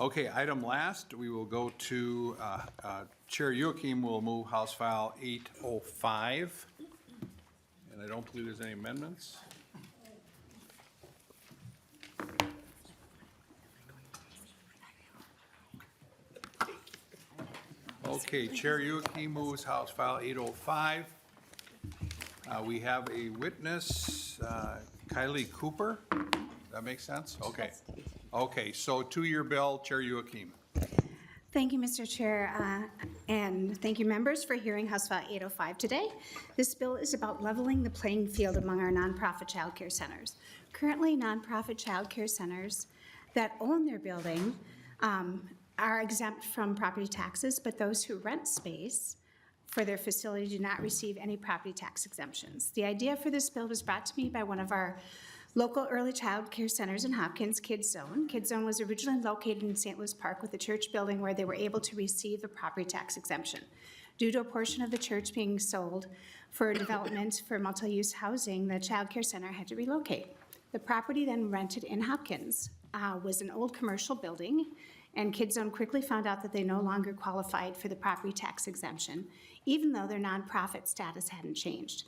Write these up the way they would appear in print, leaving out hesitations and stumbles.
Okay, item last, we will go to, Chair Joachim will move House File 805. And I don't believe there's any amendments. Okay, Chair Joachim moves House File 805. We have a witness, Kylie Cooper. Does that make sense? Okay. Okay, so two-year bill, Chair Joachim. Thank you, Mr. Chair, and thank you, members, for hearing House File 805 today. This bill is about leveling the playing field among our nonprofit child care centers. Currently, nonprofit child care centers that own their building are exempt from property taxes, but those who rent space for their facility do not receive any property tax exemptions. The idea for this bill was brought to me by one of our local early child care centers in Hopkins, Kids Zone. Kids Zone was originally located in St. Louis Park with a church building where they were able to receive a property tax exemption. Due to a portion of the church being sold for development for multi-use housing, the child care center had to relocate. The property then rented in Hopkins was an old commercial building, and Kids Zone quickly found out that they no longer qualified for the property tax exemption, even though their nonprofit status hadn't changed.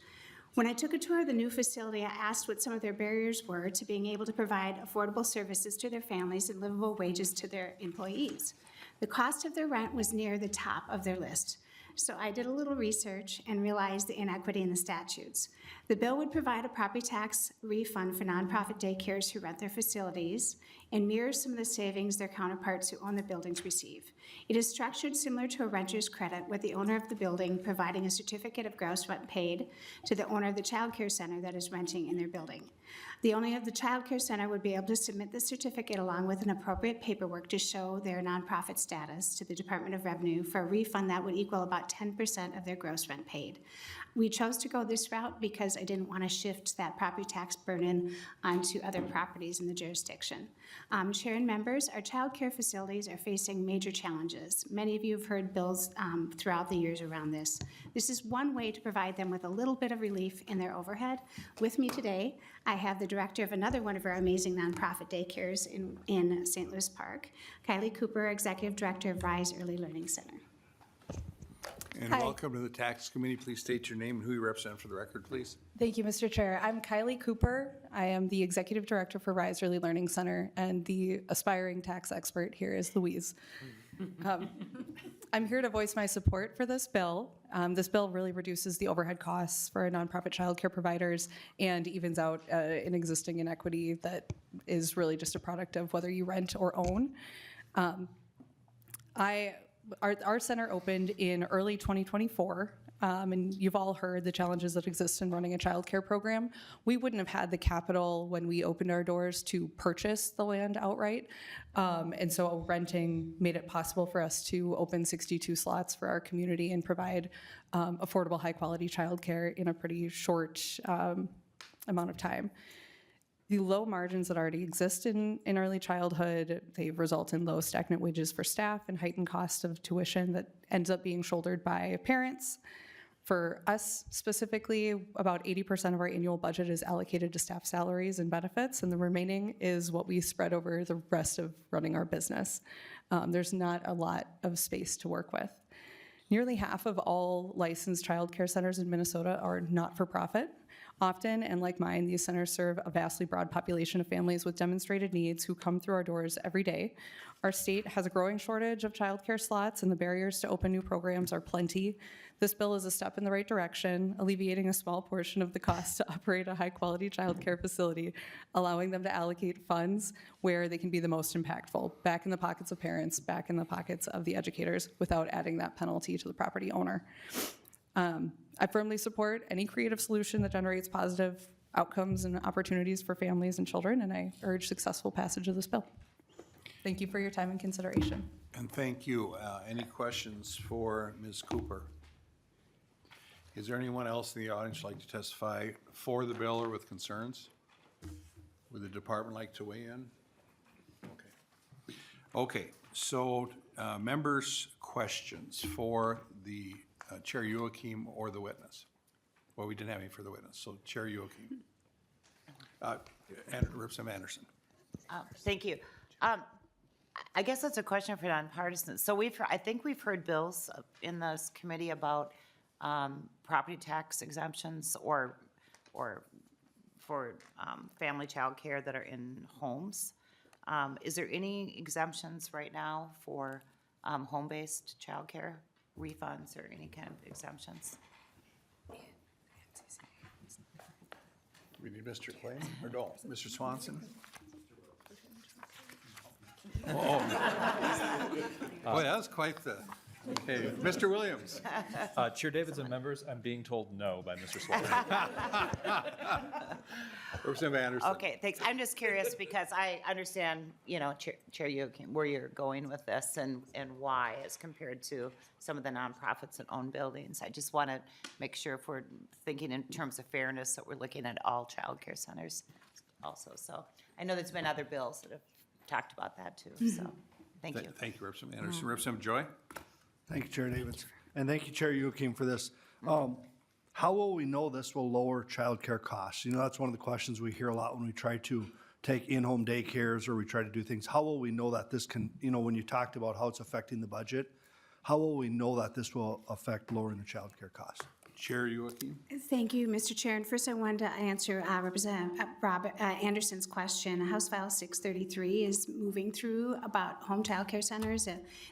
When I took a tour of the new facility, I asked what some of their barriers were to being able to provide affordable services to their families and livable wages to their employees. The cost of their rent was near the top of their list. So I did a little research and realized the inequity in the statutes. The bill would provide a property tax refund for nonprofit daycares who rent their facilities and mirrors some of the savings their counterparts who own the buildings receive. It is structured similar to a renter's credit, with the owner of the building providing a certificate of gross rent paid to the owner of the child care center that is renting in their building. The owner of the child care center would be able to submit the certificate along with an appropriate paperwork to show their nonprofit status to the Department of Revenue for a refund that would equal about 10% of their gross rent paid. We chose to go this route because I didn't want to shift that property tax burden onto other properties in the jurisdiction. Chair and members, our child care facilities are facing major challenges. Many of you have heard bills throughout the years around this. This is one way to provide them with a little bit of relief in their overhead. With me today, I have the director of another one of our amazing nonprofit daycares in St. Louis Park, Kylie Cooper, Executive Director of Rise Early Learning Center. And welcome to the Tax Committee. Please state your name and who you represent for the record, please. Thank you, Mr. Chair. I'm Kylie Cooper. I am the Executive Director for Rise Early Learning Center, and the aspiring tax expert here is Louise. I'm here to voice my support for this bill. This bill really reduces the overhead costs for nonprofit child care providers and evens out an existing inequity that is really just a product of whether you rent or own. Our center opened in early 2024, and you've all heard the challenges that exist in running a child care program. We wouldn't have had the capital when we opened our doors to purchase the land outright, and so renting made it possible for us to open 62 slots for our community and provide affordable, high-quality child care in a pretty short amount of time. The low margins that already exist in early childhood, they result in low stagnant wages for staff and heightened cost of tuition that ends up being shouldered by parents. For us specifically, about 80% of our annual budget is allocated to staff salaries and benefits, and the remaining is what we spread over the rest of running our business. There's not a lot of space to work with. Nearly half of all licensed child care centers in Minnesota are not-for-profit. Often, and like mine, these centers serve a vastly broad population of families with demonstrated needs who come through our doors every day. Our state has a growing shortage of childcare slots, and the barriers to open new programs are plenty. This bill is a step in the right direction, alleviating a small portion of the cost to operate a high-quality childcare facility, allowing them to allocate funds where they can be the most impactful, back in the pockets of parents, back in the pockets of the educators, without adding that penalty to the property owner. I firmly support any creative solution that generates positive outcomes and opportunities for families and children, and I urge successful passage of this bill. Thank you for your time and consideration. And thank you. Any questions for Ms. Cooper? Is there anyone else in the audience who'd like to testify for the bill or with concerns? Would the department like to weigh in? Okay. Okay, so members' questions for the Chair Joachim or the witness? Well, we didn't have any for the witness, so Chair Joachim. And Representative Anderson. Thank you. I guess that's a question for nonpartisan. So I think we've heard bills in this committee about property tax exemptions or for family childcare that are in homes. Is there any exemptions right now for home-based childcare refunds or any kind of exemptions? We need Mr. Clay or no, Mr. Swanson? Oh. Boy, that was quite the, okay, Mr. Williams. Chair Davids and members, I'm being told no by Mr. Swanson. Representative Anderson. Okay, thanks. I'm just curious because I understand, Chair Yoakim, where you're going with this and why as compared to some of the nonprofits that own buildings. I just want to make sure if we're thinking in terms of fairness that we're looking at all childcare centers also. So I know there's been other bills that have talked about that too, so thank you. Thank you, Representative Anderson. Representative Joy? Thank you, Chair Davids. And thank you, Chair Youakim, for this. How will we know this will lower childcare costs? That's one of the questions we hear a lot when we try to take in-home daycares or we try to do things. How will we know that this can, when you talked about how it's affecting the budget, how will we know that this will affect lowering the childcare costs? Chair Youakim? Thank you, Mr. Chair. And first, I wanted to answer Representative Anderson's question. House File 633 is moving through about home child care centers.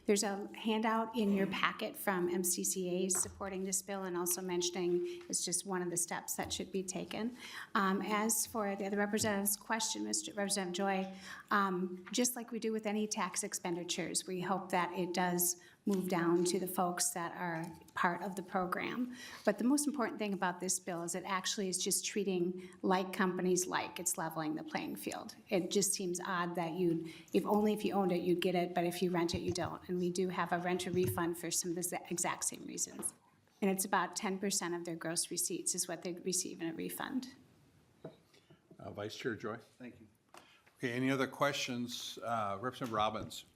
There's a handout in your packet from MCCA supporting this bill and also mentioning it's just one of the steps that should be taken. As for the other representative's question, Representative Joy, just like we do with any tax expenditures, we hope that it does move down to the folks that are part of the program. But the most important thing about this bill is it actually is just treating like companies like. It's leveling the playing field. It just seems odd that if you owned it, you'd get it, but if you rent it, you don't. And we do have a renter refund for some of the exact same reasons. And it's about 10% of their gross receipts is what they receive in a refund. Vice Chair Joy? Thank you. Okay, any other questions? Representative Robbins?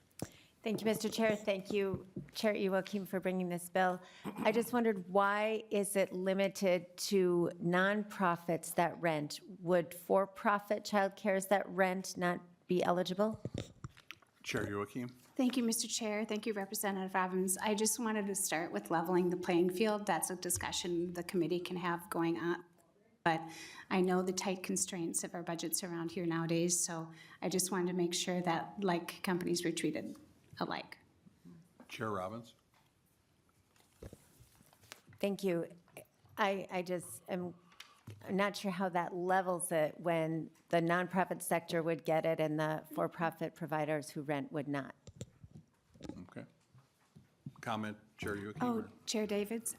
Thank you, Mr. Chair. Thank you, Chair Youakim, for bringing this bill. I just wondered, why is it limited to nonprofits that rent? Would for-profit childcares that rent not be eligible? Chair Youakim? Thank you, Mr. Chair. Thank you, Representative Robbins. I just wanted to start with leveling the playing field. That's a discussion the committee can have going on. But I know the tight constraints of our budgets around here nowadays, so I just wanted to make sure that like companies were treated alike. Chair Robbins? Thank you. I just am not sure how that levels it when the nonprofit sector would get it and the for-profit providers who rent would not. Okay. Comment, Chair Youakim? Oh, Chair Davids.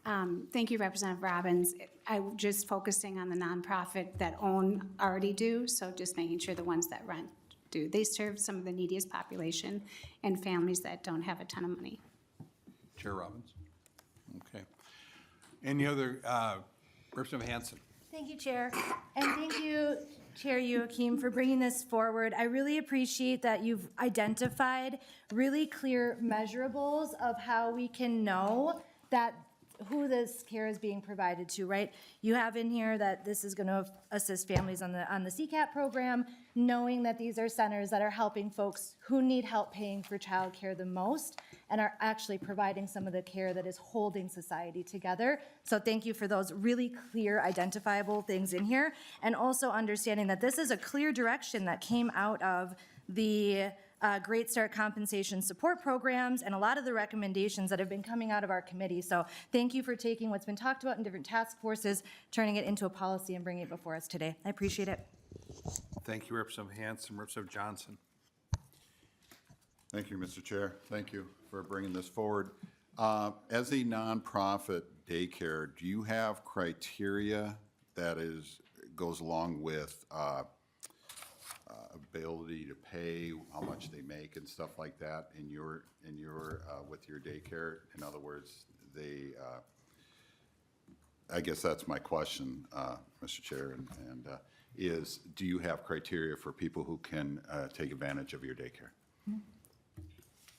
Thank you, Representative Robbins. I'm just focusing on the nonprofit that already do, so just making sure the ones that rent do. They serve some of the neediest population and families that don't have a ton of money. Chair Robbins? Okay. Any other, Representative Hanson? Thank you, Chair. And thank you, Chair Youakim, for bringing this forward. I really appreciate that you've identified really clear measurables of how we can know that who this care is being provided to, right? You have in here that this is going to assist families on the CCAP program, knowing that these are centers that are helping folks who need help paying for childcare the most and are actually providing some of the care that is holding society together. So thank you for those really clear, identifiable things in here, and also understanding that this is a clear direction that came out of the Great Start compensation support programs and a lot of the recommendations that have been coming out of our committee. So thank you for taking what's been talked about in different task forces, turning it into a policy and bringing it before us today. I appreciate it. Thank you, Representative Hanson. Representative Johnson? Thank you, Mr. Chair. Thank you for bringing this forward. As a nonprofit daycare, do you have criteria that goes along with ability to pay, how much they make and stuff like that in your with your daycare? In other words, I guess that's my question, Mr. Chair, and is, do you have criteria for people who can take advantage of your daycare?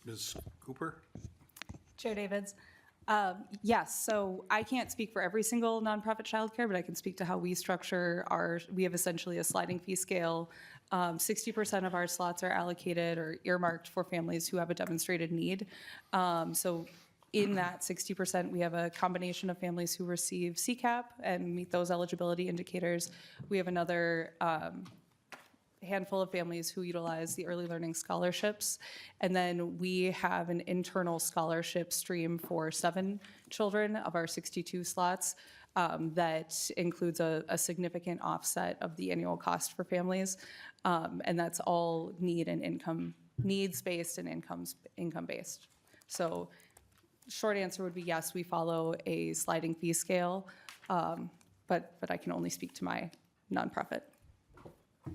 Ms. Cooper? Chair Davids, Yes, so I can't speak for every single nonprofit childcare, but I can speak to how we structure we have essentially a sliding fee scale. 60% of our slots are allocated or earmarked for families who have a demonstrated need. So in that 60%, we have a combination of families who receive CCAP and meet those eligibility indicators. We have another handful of families who utilize the early learning scholarships. And then we have an internal scholarship stream for 7 children of our 62 slots that includes a significant offset of the annual cost for families. And that's all needs-based and income-based. So short answer would be yes, we follow a sliding fee scale, but I can only speak to my nonprofit.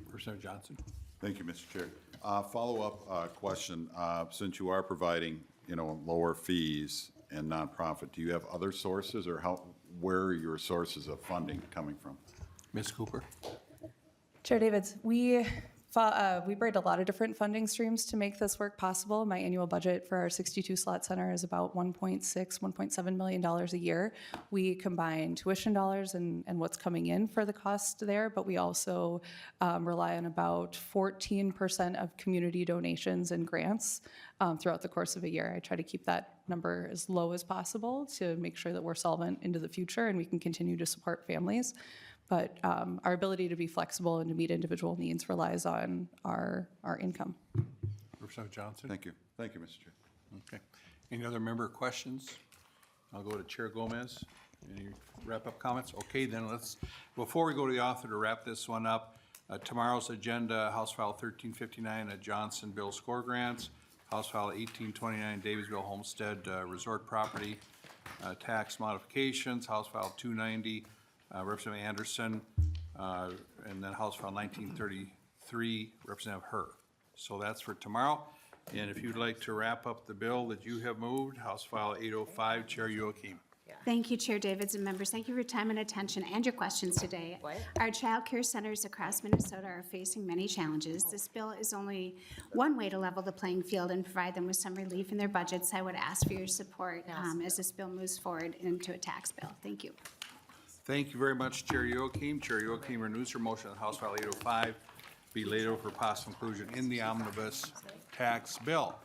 Representative Johnson? Thank you, Mr. Chair. Follow-up question. Since you are providing, lower fees and nonprofit, do you have other sources, or where are your sources of funding coming from? Ms. Cooper? Chair Davids, we braid a lot of different funding streams to make this work possible. My annual budget for our 62 slot center is about $1.7 million a year. We combine tuition dollars and what's coming in for the cost there, but we also rely on about 14% of community donations and grants throughout the course of a year. I try to keep that number as low as possible to make sure that we're solvent into the future and we can continue to support families. But our ability to be flexible and to meet individual needs relies on our income. Representative Johnson? Thank you. Thank you, Mr. Chair. Okay. Any other member questions? I'll go to Chair Gomez. Any wrap-up comments? Okay, then before we go to the author to wrap this one up, tomorrow's agenda, House File 1359, Johnson Bill Score Grants, House File 1829, Davidsville Homestead Resort Property Tax Modifications, House File 290, Representative Anderson, and then House File 1933, Representative Herr. So that's for tomorrow. And if you'd like to wrap up the bill that you have moved, House File 805, Chair Youakim. Thank you, Chair Davids and members. Thank you for your time and attention and your questions today. Our child care centers across Minnesota are facing many challenges. This bill is only one way to level the playing field and provide them with some relief in their budgets. I would ask for your support as this bill moves forward into a tax bill. Thank you. Thank you very much, Chair Youakim. Chair Youakim renews her motion that House File 805 be laid over for possible inclusion in the omnibus tax bill.